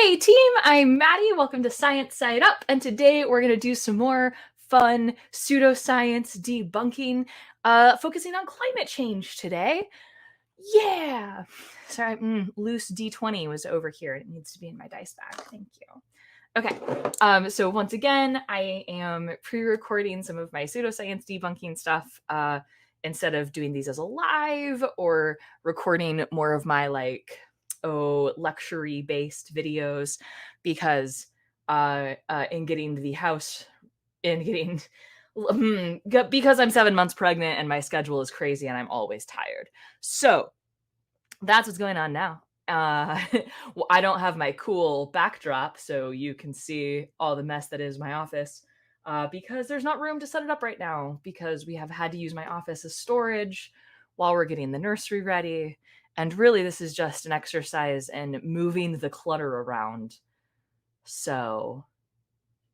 Hey team, I'm Maddie. Welcome to Science Side Up, and today we're going to do some more fun pseudoscience debunking, focusing on climate change today. Yeah. Sorry, loose D20 was over here. It needs to be in my dice bag. Thank you. Okay. So once again, I am pre-recording some of my pseudoscience debunking stuff instead of doing these as a live or recording more of my lecture based videos because in getting the house in getting because I'm 7 months pregnant and my schedule is crazy and I'm always tired. So that's what's going on now. Well, I don't have my cool backdrop, so you can see all the mess that is my office because there's not room to set it up right now because we have had to use my office as storage while we're getting the nursery ready. And really, this is just an exercise in moving the clutter around. So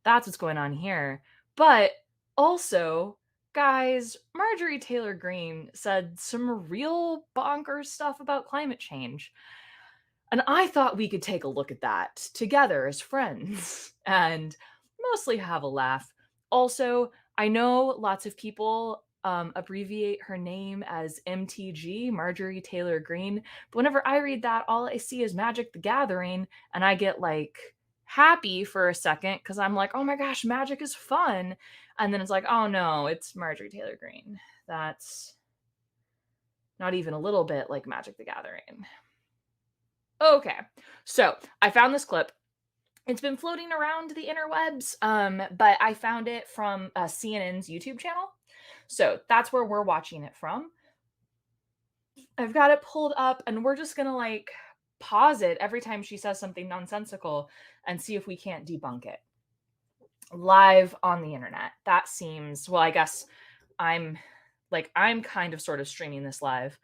that's what's going on here. But also, guys, Marjorie Taylor Greene said some real bonkers stuff about climate change. And I thought we could take a look at that together as friends and mostly have a laugh. Also, I know lots of people abbreviate her name as MTG, Marjorie Taylor Greene. But whenever I read that, all I see is Magic the Gathering, and I get happy for a second because I'm like, oh my gosh, magic is fun. And then it's like, oh no, it's Marjorie Taylor Greene. That's not even a little bit like Magic the Gathering. Okay, so I found this clip. It's been floating around the interwebs, but I found it from CNN's YouTube channel. So that's where we're watching it from. I've got it pulled up, and we're just going to pause it every time she says something nonsensical and see if we can't debunk it. Live on the internet. That seems, well, I guess I'm kind of sort of streaming this live,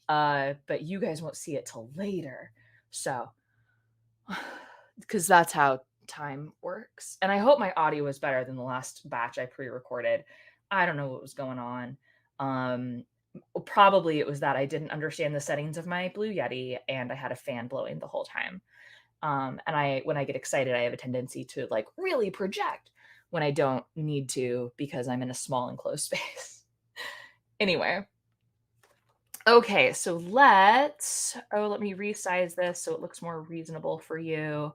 but you guys won't see it till later. So because that's how time works. And I hope my audio is better than the last batch I pre-recorded. I don't know what was going on. Probably it was that I didn't understand the settings of my Blue Yeti and I had a fan blowing the whole time. And when I get excited, I have a tendency to really project when I don't need to because I'm in a small enclosed space. Anyway. Okay, so let me resize this so it looks more reasonable for you.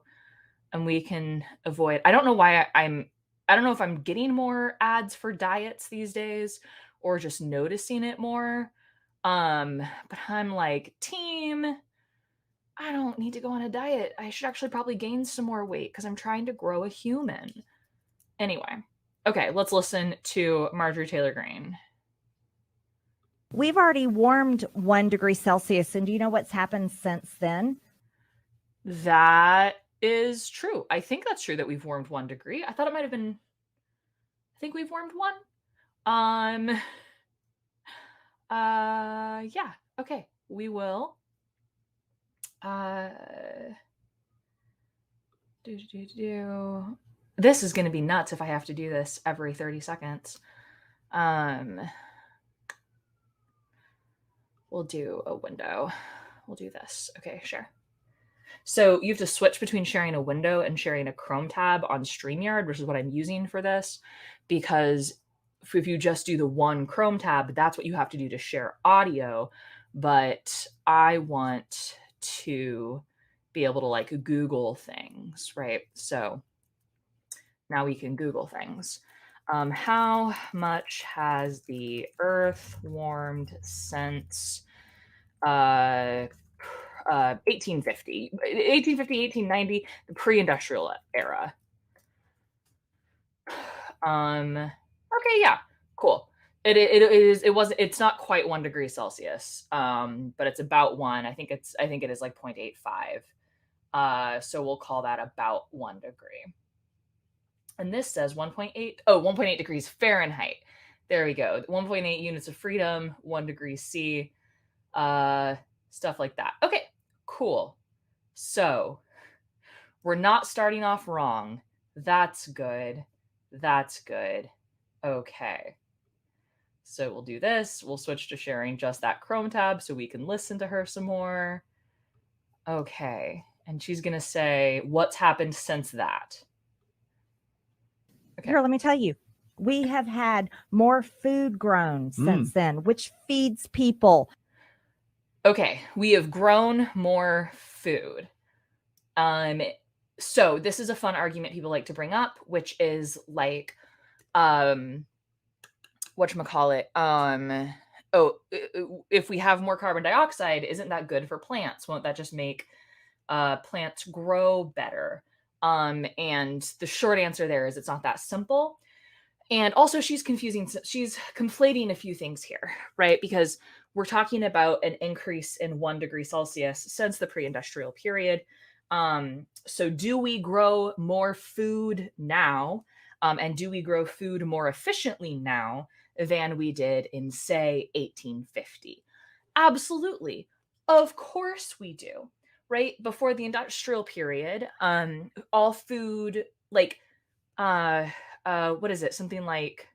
And we can avoid, I don't know why I don't know if I'm getting more ads for diets these days or just noticing it more. But I'm like, team, I don't need to go on a diet. I should actually probably gain some more weight because I'm trying to grow a human. Anyway, okay, let's listen to Marjorie Taylor Greene. We've already warmed 1 degree Celsius, and do you know what's happened since then? That is true. I think that's true that we've warmed 1 degree. I thought it might have been, I think we've warmed 1. Yeah, okay, we will. This is gonna be nuts if I have to do this every 30 seconds. We'll do a window. We'll do this. Okay, sure. So you have to switch between sharing a window and sharing a Chrome tab on StreamYard, which is what I'm using for this, because if you just do the one Chrome tab, that's what you have to do to share audio. But I want to be able to Google things, right? So now we can Google things. How much has the Earth warmed since 1850, 1890, the pre-industrial era? Okay, yeah, cool. It's not quite 1 degree Celsius, but it's about 1. I think it is 0.85. So we'll call that about 1 degree. And this says 1.8 degrees Fahrenheit. There we go. 1.8 units of freedom, 1 degree C, stuff like that. Okay, cool. So we're not starting off wrong. That's good. That's good. Okay. So we'll do this. We'll switch to sharing just that Chrome tab so we can listen to her some more. Okay. And she's going to say, what's happened since that? Okay. Here, let me tell you. We have had more food grown since then, which feeds people. Okay, we have grown more food. Um, so this is a fun argument people like to bring up, which is like, whatchamacallit, if we have more carbon dioxide, isn't that good for plants? Won't that just make plants grow better? And the short answer there is it's not that simple. And also, she's conflating a few things here, right? Because we're talking about an increase in 1 degree Celsius since the pre industrial period. So, do we grow more food now? And do we grow food more efficiently now than we did in, say, 1850? Absolutely. Of course we do, right? Before the industrial period, all food, like, uh, what is it? Something like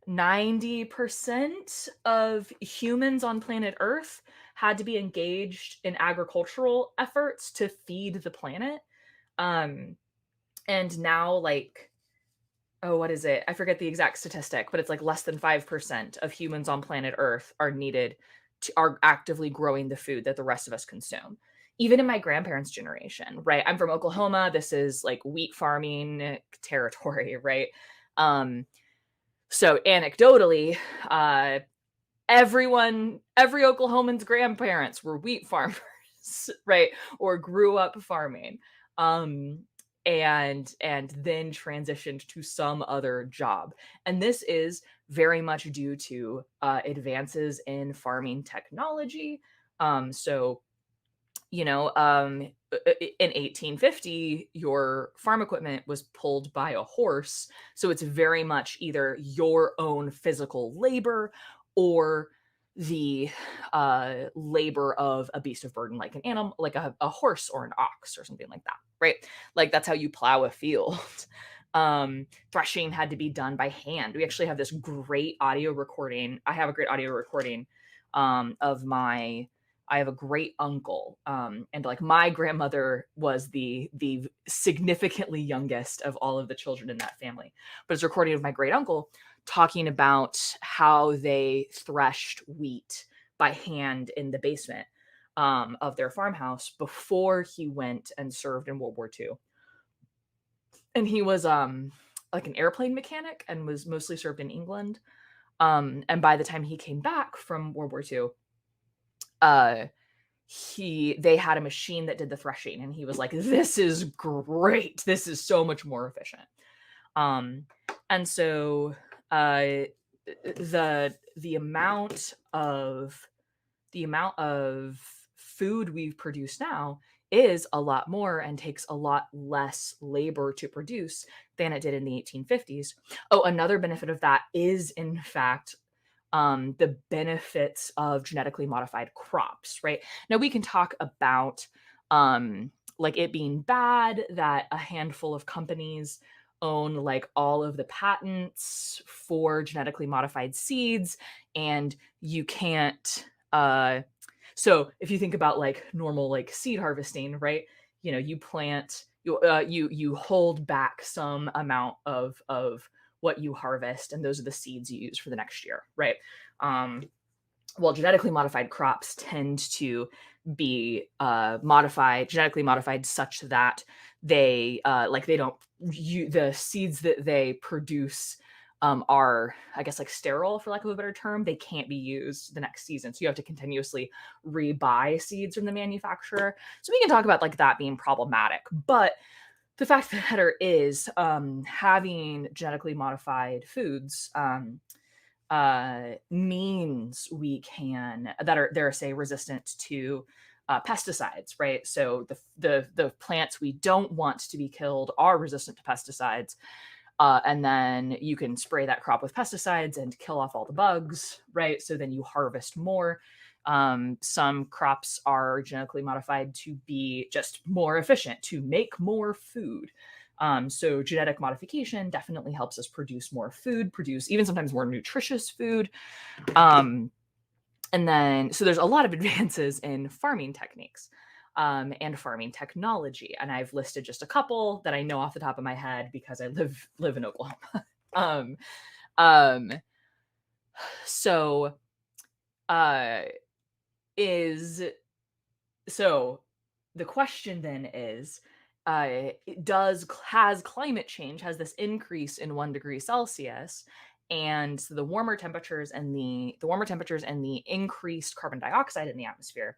90% of humans on planet Earth had to be engaged in agricultural efforts to feed the planet. Um, and now, like, oh, what is it? I forget the exact statistic, but it's like less than 5% of humans on planet Earth are actively growing the food that the rest of us consume. Even in my grandparents' generation, right? I'm from Oklahoma. This is like wheat farming territory, right? Um, so anecdotally, every Oklahoman's grandparents were wheat farmers, right? Or grew up farming. Um, and then transitioned to some other job. And this is very much due to advances in farming technology. So in 1850, your farm equipment was pulled by a horse. So it's very much either your own physical labor or the labor of a beast of burden, like an animal, like a horse or an ox or something like that, right? Like that's how you plow a field. Threshing had to be done by hand. We actually have this great audio recording. I have a great audio recording of my I have a great uncle, and like my grandmother was the significantly youngest of all of the children in that family. But it's a recording of my great uncle talking about how they threshed wheat by hand in the basement of their farmhouse before he went and served in World War II. And he was like an airplane mechanic and was mostly served in England. And by the time he came back from World War II, uh they had a machine that did the threshing, and he was like, this is great, this is so much more efficient. And so the amount of food we produce now is a lot more and takes a lot less labor to produce than it did in the 1850s. Oh, another benefit of that is, in fact, the benefits of genetically modified crops, right? Now we can talk about like it being bad that a handful of companies own like all of the patents for genetically modified seeds, and you can't so if you think about like normal like seed harvesting, right? You plant you hold back some amount of what you harvest, and those are the seeds you use for the next year, right? Well, genetically modified crops tend to be genetically modified such that they the seeds that they produce are, I guess, like sterile, for lack of a better term. They can't be used the next season, so you have to continuously rebuy seeds from the manufacturer. So we can talk about like that being problematic, but the fact of the matter is, having genetically modified foods means we can that are they're say resistant to pesticides, right? So the plants we don't want to be killed are resistant to pesticides, and then you can spray that crop with pesticides and kill off all the bugs, right? So then you harvest more. Some crops are genetically modified to be just more efficient, to make more food. So genetic modification definitely helps us produce more food, produce even sometimes more nutritious food. And then, so there's a lot of advances in farming techniques. and farming technology. And I've listed just a couple that I know off the top of my head because I live in Oklahoma. um, um, so uh, is so the question then is, has climate change, has this increase in 1 degree Celsius, and so the warmer temperatures and the increased carbon dioxide in the atmosphere,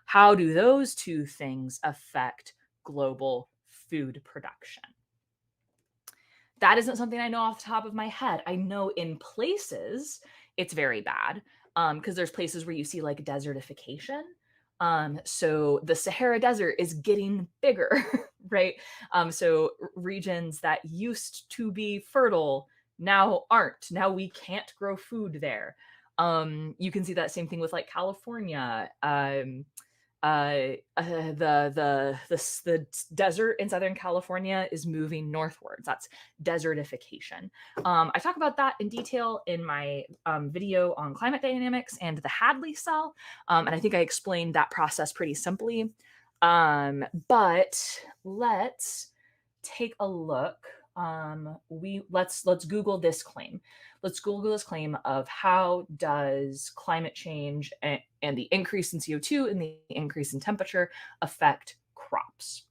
how do those two things affect global food production? That isn't something I know off the top of my head. I know in places it's very bad, because there's places where you see like desertification. So the Sahara Desert is getting bigger, right? So regions that used to be fertile now aren't. Now we can't grow food there. You can see that same thing with like California. The desert in Southern California is moving northwards. That's desertification. I talk about that in detail in my video on climate dynamics and the Hadley cell, and I think I explained that process pretty simply. But let's take a look. Let's Google this claim. Let's Google this claim of how does climate change and the increase in CO2 and the increase in temperature affect crops.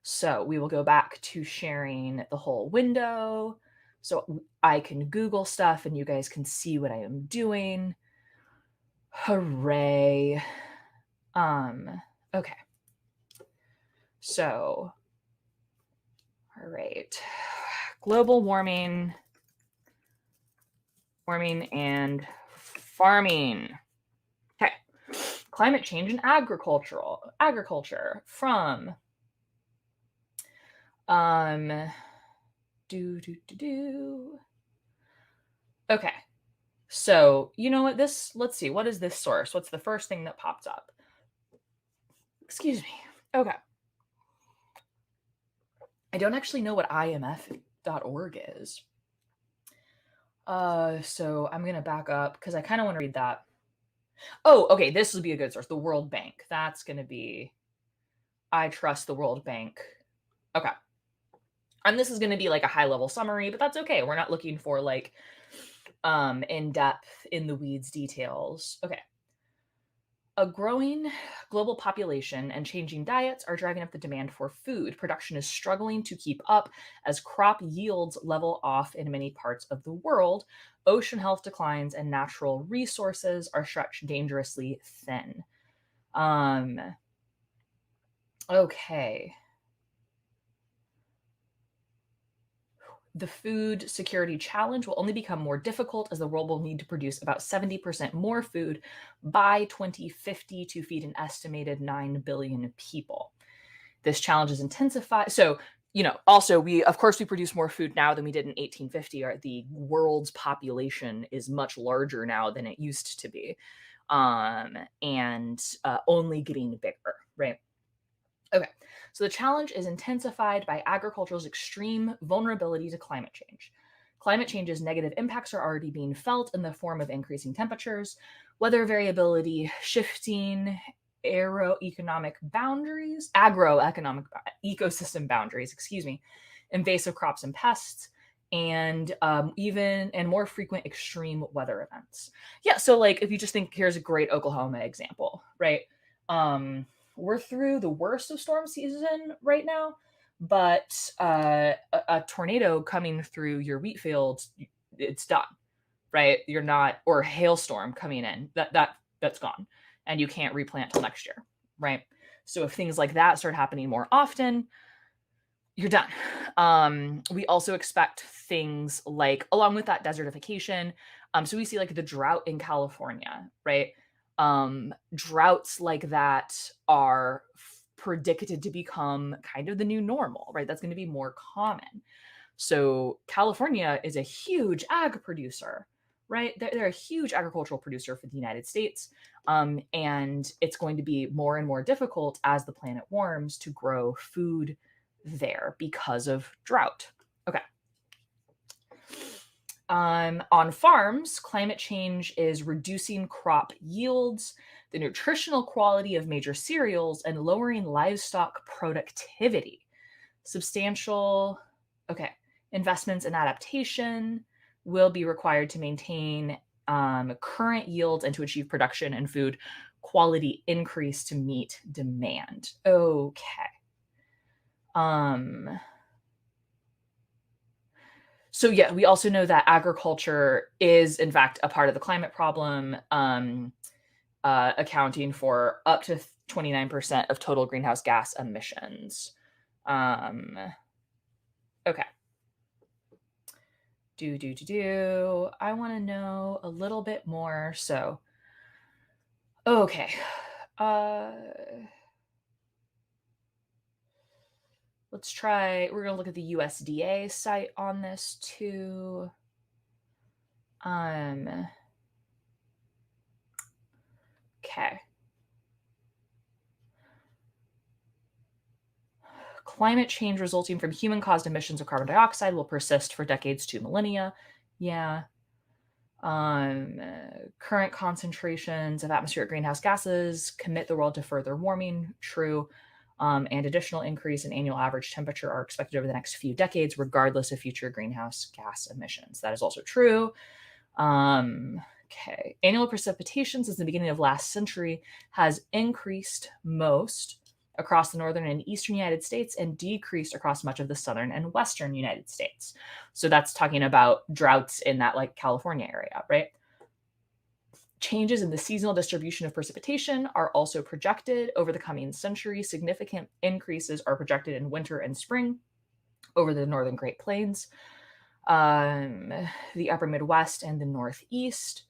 So we will go back to sharing the whole window so I can Google stuff and you guys can see what I am doing. Hooray. Okay. So, all right. Global warming and farming. Okay. Climate change and agriculture from Okay. So, you know what, let's see, what is this source? What's the first thing that pops up? Excuse me. Okay. I don't actually know what imf.org is. So I'm going to back up because I kind of want to read that. Oh, okay. This would be a good source. The World Bank. That's going to be, I trust the World Bank. Okay. And this is going to be like a high level summary, but that's okay. We're not looking for like in depth, in the weeds details. Okay. A growing global population and changing diets are driving up the demand for food. Production is struggling to keep up as crop yields level off in many parts of the world. Ocean health declines and natural resources are stretched dangerously thin. Okay. The food security challenge will only become more difficult as the world will need to produce about 70% more food by 2050 to feed an estimated 9 billion people. This challenge is intensified. So, also we produce more food now than we did in 1850. The world's population is much larger now than it used to be, and only getting bigger, right? Okay, so the challenge is intensified by agriculture's extreme vulnerability to climate change. Climate change's negative impacts are already being felt in the form of increasing temperatures, weather variability, shifting agroeconomic ecosystem boundaries, invasive crops and pests, and more frequent extreme weather events. Yeah, so like if you just think, here's a great Oklahoma example, right? We're through the worst of storm season right now, but a tornado coming through your wheat field, it's done, right? You're not, or hailstorm coming in, that's gone, and you can't replant till next year, right? So if things like that start happening more often, you're done. We also expect things like, along with that, desertification. So we see like the drought in California, right? Droughts like that are predicted to become kind of the new normal, right? That's going to be more common. So California is a huge ag producer, right? They're a huge agricultural producer for the United States. And it's going to be more and more difficult as the planet warms to grow food there because of drought. Okay. On farms, climate change is reducing crop yields. the nutritional quality of major cereals, and lowering livestock productivity. Substantial, okay, investments in adaptation will be required to maintain current yields and to achieve production and food quality increase to meet demand. Okay. So yeah, we also know that agriculture is in fact a part of the climate problem, accounting for up to 29% of total greenhouse gas emissions. Okay. I want to know a little bit more. So, okay. Uh, let's try. We're going to look at the USDA site on this too. Okay. Climate change resulting from human-caused emissions of carbon dioxide will persist for decades to millennia. Yeah. Current concentrations of atmospheric greenhouse gases commit the world to further warming. True. And additional increase in annual average temperature are expected over the next few decades, regardless of future greenhouse gas emissions. That is also true. Okay. Annual precipitation since the beginning of last century has increased most across the northern and eastern United States and decreased across much of the southern and western United States. So that's talking about droughts in that like California area, right? Changes in the seasonal distribution of precipitation are also projected over the coming century. Significant increases are projected in winter and spring over the northern Great Plains, the upper Midwest, and the Northeast.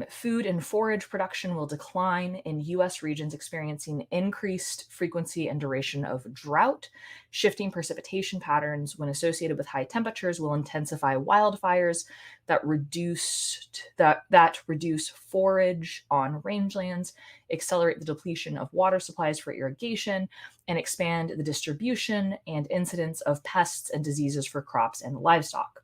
Food and forage production will decline in U.S. regions experiencing increased frequency and duration of drought. Shifting precipitation patterns, when associated with high temperatures, will intensify wildfires that reduce forage on rangelands, accelerate the depletion of water supplies for irrigation, and expand the distribution and incidence of pests and diseases for crops and livestock.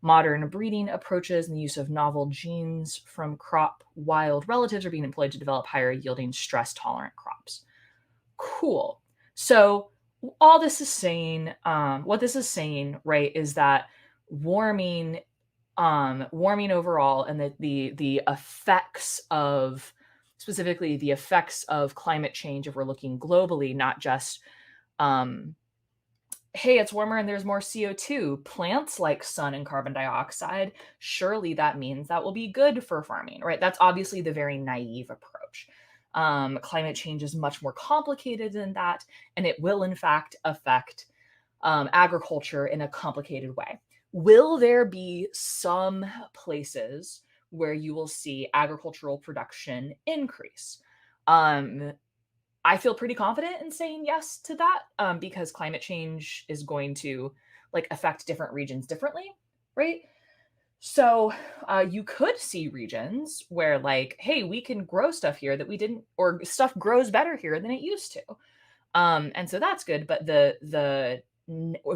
Modern breeding approaches and the use of novel genes from crop wild relatives are being employed to develop higher yielding stress tolerant crops. Cool. So all this is saying, what this is saying, right, is that warming overall and the effects of specifically the effects of climate change, if we're looking globally, not just hey, it's warmer and there's more CO2. Plants like sun and carbon dioxide. Surely that means that will be good for farming, right? That's obviously the very naive approach. Climate change is much more complicated than that, and it will, in fact, affect agriculture in a complicated way. Will there be some places where you will see agricultural production increase? I feel pretty confident in saying yes to that, because climate change is going to like affect different regions differently, right? So you could see regions where like, hey, we can grow stuff here that we didn't, or stuff grows better here than it used to, and so that's good. But if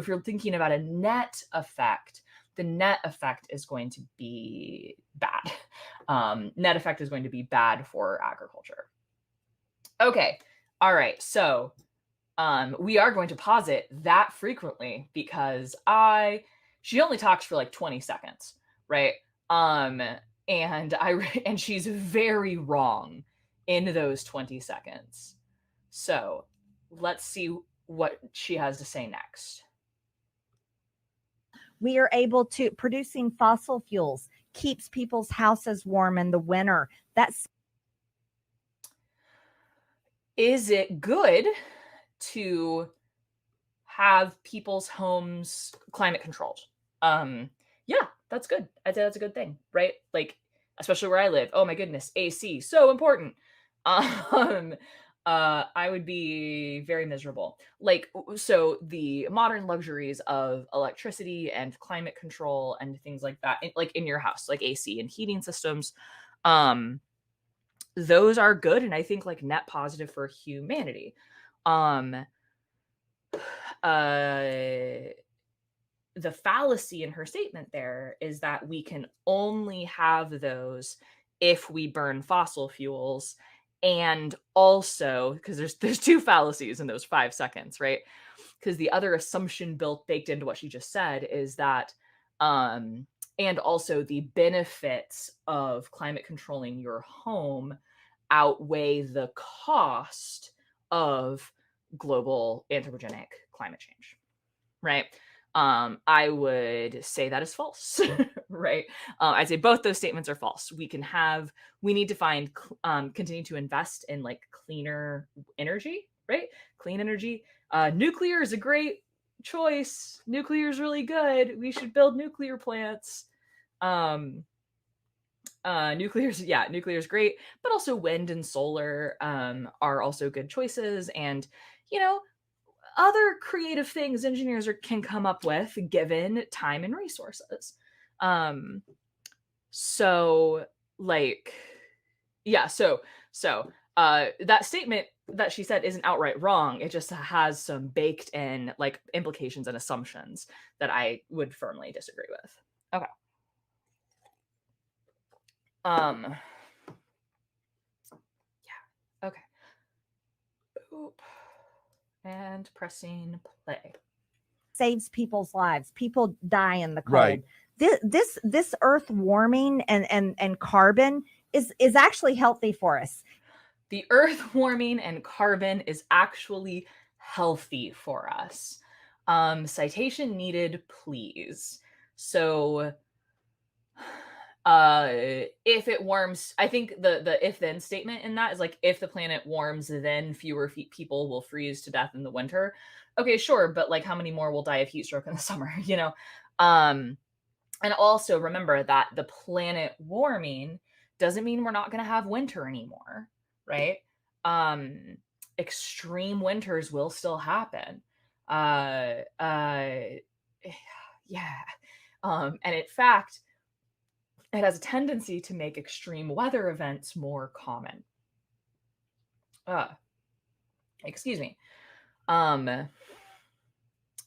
you're thinking about a net effect, the net effect is going to be bad. Net effect is going to be bad for agriculture. Okay. All right. So we are going to pause it that frequently because she only talks for like 20 seconds, right? And she's very wrong in those 20 seconds. So let's see what she has to say next. We are able to producing fossil fuels keeps people's houses warm in the winter. Is it good to have people's homes climate controlled? Yeah, that's good. I'd say that's a good thing, right? Like, especially where I live. Oh my goodness, AC, so important. I would be very miserable. Like, so the modern luxuries of electricity and climate control and things like that, like in your house, like AC and heating systems, those are good, and I think like net positive for humanity. The fallacy in her statement there is that we can only have those if we burn fossil fuels. And also, because there's two fallacies in those 5 seconds, right? Because the other assumption baked into what she just said is that, and also the benefits of climate controlling your home outweigh the cost of global anthropogenic climate change, right? I would say that is false, right? I'd say both those statements are false. We need to continue to invest in like cleaner energy, right? Clean energy. Nuclear is a great choice. Nuclear is really good. We should build nuclear plants. Nuclear is great, but also wind and solar are also good choices. And, you know, other creative things engineers can come up with given time and resources. Um, so like, yeah, so that statement that she said isn't outright wrong. It just has some baked in like implications and assumptions that I would firmly disagree with. Okay. Yeah. Okay. Boop. And pressing play. Saves people's lives. People die in the cold. Right. This earth warming and carbon is actually healthy for us. The earth warming and carbon is actually healthy for us. Citation needed, please. So if it warms, I think the if then statement in that is like, if the planet warms, then fewer people will freeze to death in the winter. Okay, sure, but like how many more will die of heat stroke in the summer, you know? And also remember that the planet warming doesn't mean we're not going to have winter anymore, right? Extreme winters will still happen. Uh, uh, yeah. And in fact, it has a tendency to make extreme weather events more common. Excuse me.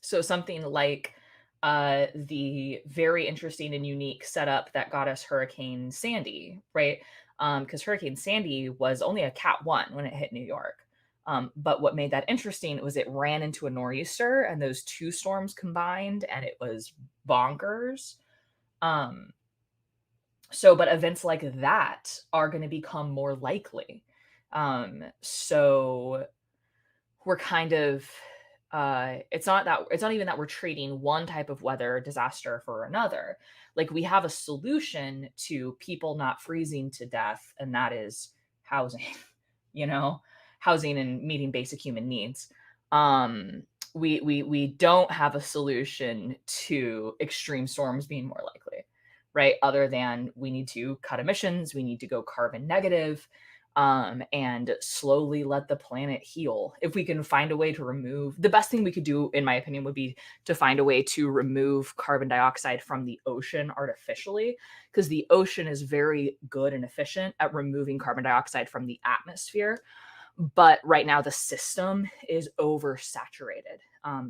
So something like the very interesting and unique setup that got us Hurricane Sandy, right? Because Hurricane Sandy was only a Cat 1 when it hit New York. But what made that interesting was it ran into a nor'easter, and those two storms combined, and it was bonkers. But events like that are going to become more likely. So we're kind of it's not even that we're trading one type of weather disaster for another. Like, we have a solution to people not freezing to death, and that is housing. you know Housing and meeting basic human needs. We don't have a solution to extreme storms being more likely, right? Other than we need to cut emissions, we need to go carbon negative, and slowly let the planet heal. If we can find a way to remove, the best thing we could do, in my opinion, would be to find a way to remove carbon dioxide from the ocean artificially, because the ocean is very good and efficient at removing carbon dioxide from the atmosphere. But right now the system is oversaturated.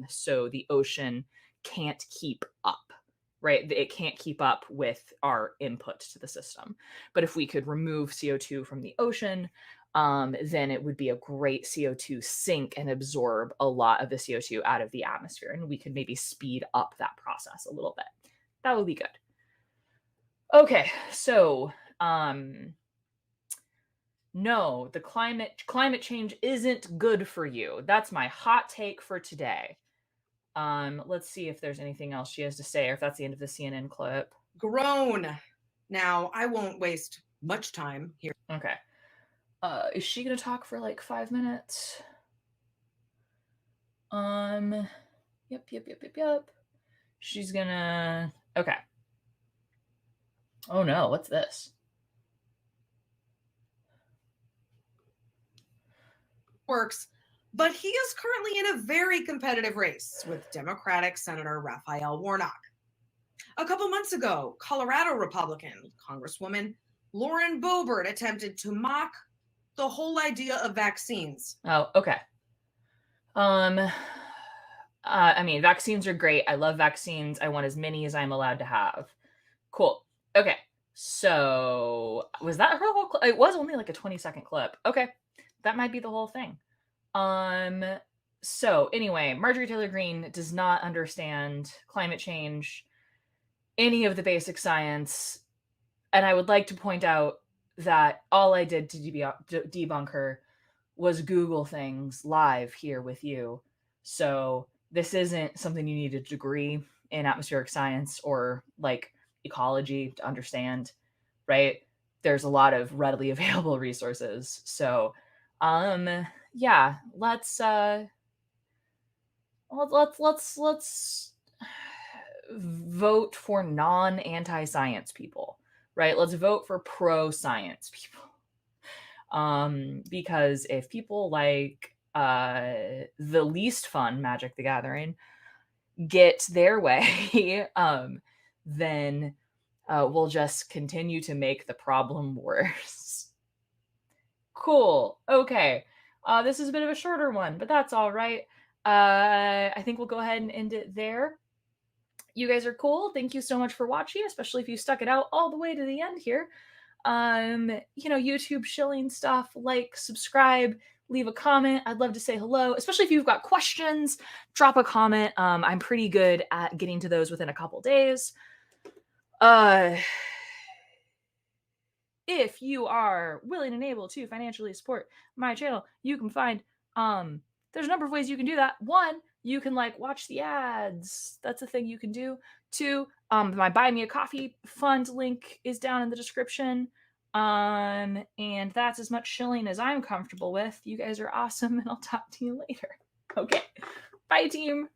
So the ocean can't keep up, right? It can't keep up with our input to the system. But if we could remove CO2 from the ocean, then it would be a great CO2 sink and absorb a lot of the CO2 out of the atmosphere. And we could maybe speed up that process a little bit. That would be good. Okay, so no, the climate change isn't good for you. That's my hot take for today. Let's see if there's anything else she has to say, or if that's the end of the CNN clip. Grown. Now, I won't waste much time here. Okay. Is she gonna talk for like 5 minutes? Yep. She's gonna. Okay. Oh no, what's this? Works, but he is currently in a very competitive race with Democratic Senator Raphael Warnock. A couple months ago, Colorado Republican Congresswoman Lauren Boebert attempted to mock the whole idea of vaccines. Oh, okay. I mean, vaccines are great. I love vaccines. I want as many as I'm allowed to have. Cool. Okay. So was that her whole clip? It was only like a 20-second clip. Okay. That might be the whole thing. So anyway, Marjorie Taylor Greene does not understand climate change, any of the basic science, and I would like to point out that all I did to debunk her was Google things live here with you. So this isn't something you need a degree in atmospheric science or like ecology to understand, right? There's a lot of readily available resources. So yeah, let's vote for non-anti-science people, right? Let's vote for pro-science people. Because if people like the least fun Magic the Gathering get their way, then we'll just continue to make the problem worse. Cool. Okay. This is a bit of a shorter one, but that's all right. I think we'll go ahead and end it there. You guys are cool. Thank you so much for watching, especially if you stuck it out all the way to the end here. YouTube shilling stuff, like, subscribe, leave a comment. I'd love to say hello, especially if you've got questions, drop a comment. I'm pretty good at getting to those within a couple days. If you are willing and able to financially support my channel, you can find, there's a number of ways you can do that. One, you can watch the ads. That's a thing you can do. Two, my Buy Me a Coffee fund link is down in the description. And that's as much shilling as I'm comfortable with. You guys are awesome, and I'll talk to you later. Okay. Bye, team.